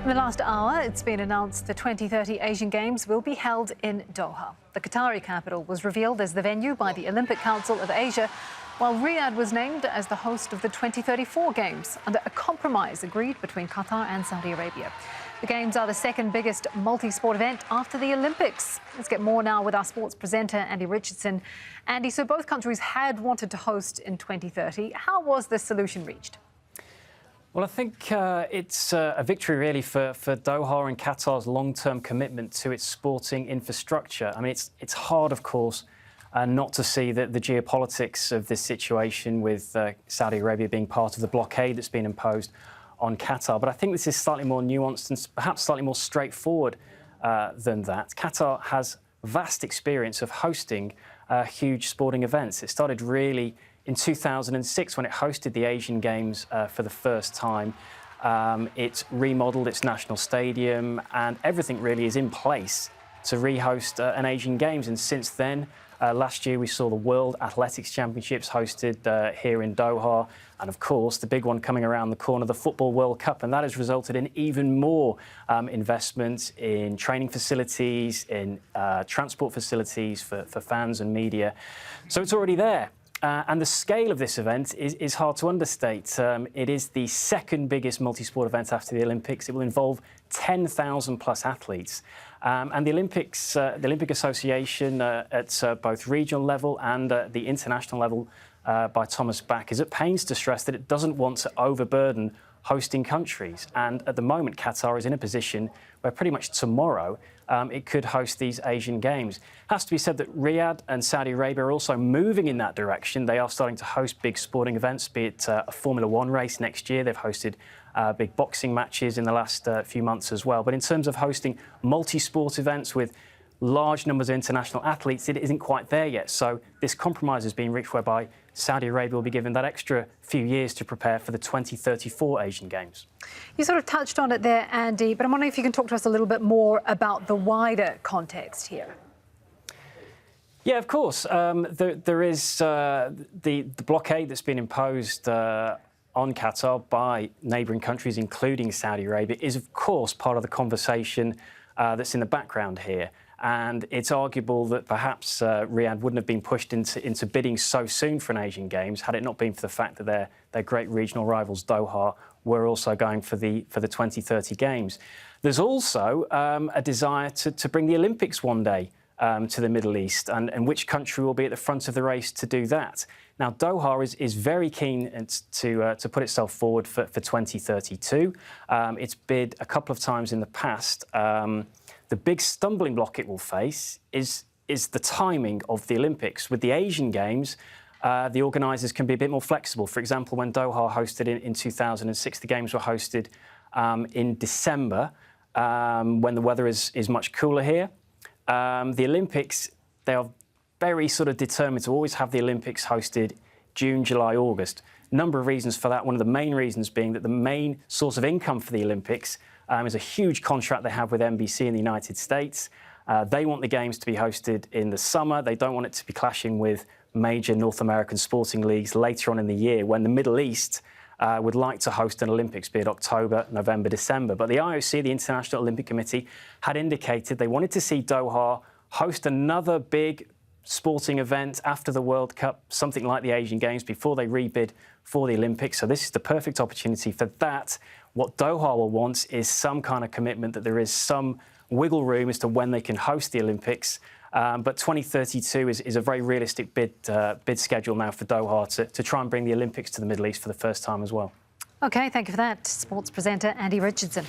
In the last hour, it's been announced the 2030 Asian Games will be held in Doha. The Qatari capital was revealed as the venue by the Olympic Council of Asia, while Riyadh was named as the host of the 2034 Games under a compromise agreed between Qatar and Saudi Arabia. The Games are the second biggest multi-sport event after the Olympics. Let's get more now with our sports presenter, Andy Richardson. Andy, so both countries had wanted to host in 2030. How was the solution reached? Well, I think it's a victory really for Doha and Qatar's long-term commitment to its sporting infrastructure. I mean, it's hard, of course, not to see the geopolitics of this situation with Saudi Arabia being part of the blockade that's been imposed on Qatar. But I think this is slightly more nuanced and perhaps slightly more straightforward than that. Qatar has vast experience of hosting huge sporting events. It started really in 2006, when it hosted the Asian Games for the first time. It's remodelled its national stadium, and everything really is in place to rehost an Asian Games. And since then, last year we saw the World Athletics Championships hosted here in Doha, and of course the big one coming around the corner, the Football World Cup, and that has resulted in even more investment in training facilities, in transport facilities for fans and media. So it's already there. And the scale of this event is hard to understate. It is the second biggest multi-sport event after the Olympics. It will involve 10,000 plus athletes. And the Olympic Association at both regional level and the international level by Thomas Bach is at pains to stress that it doesn't want to overburden hosting countries. And at the moment, Qatar is in a position where pretty much tomorrow it could host these Asian Games. It has to be said that Riyadh and Saudi Arabia are also moving in that direction. They are starting to host big sporting events, be it a Formula One race next year. They've hosted big boxing matches in the last few months as well. But in terms of hosting multi-sport events with large numbers of international athletes, it isn't quite there yet. So this compromise has been reached whereby Saudi Arabia will be given that extra few years to prepare for the 2034 Asian Games. You sort of touched on it there, Andy, but I'm wondering if you can talk to us a little bit more about the wider context here. Yeah, of course. There is the blockade that's been imposed on Qatar by neighbouring countries, including Saudi Arabia, is of course part of the conversation that's in the background here. And it's arguable that perhaps Riyadh wouldn't have been pushed into bidding so soon for an Asian Games had it not been for the fact that their great regional rivals, Doha, were also going for the 2030 Games. There's also a desire to bring the Olympics one day to the Middle East, and which country will be at the front of the race to do that. Now, Doha is very keen to put itself forward for 2032. It's bid a couple of times in the past. The big stumbling block it will face is the timing of the Olympics. With the Asian Games, the organisers can be a bit more flexible. For example, when Doha hosted in 2006, the Games were hosted in December, when the weather is much cooler here. The Olympics, they are very sort of determined to always have the Olympics hosted June, July, August. Number of reasons for that. One of the main reasons being that the main source of income for the Olympics is a huge contract they have with NBC in the United States. They want the Games to be hosted in the summer. They don't want it to be clashing with major North American sporting leagues later on in the year when the Middle East would like to host an Olympics, be it October, November, December. But the IOC, the International Olympic Committee, had indicated they wanted to see Doha host another big sporting event after the World Cup, something like the Asian Games, before they rebid for the Olympics. So this is the perfect opportunity for that. What Doha will want is some kind of commitment that there is some wiggle room as to when they can host the Olympics. But 2032 is a very realistic bid schedule now for Doha to try and bring the Olympics to the Middle East for the first time as well. OK, thank you for that. Sports presenter Andy Richardson.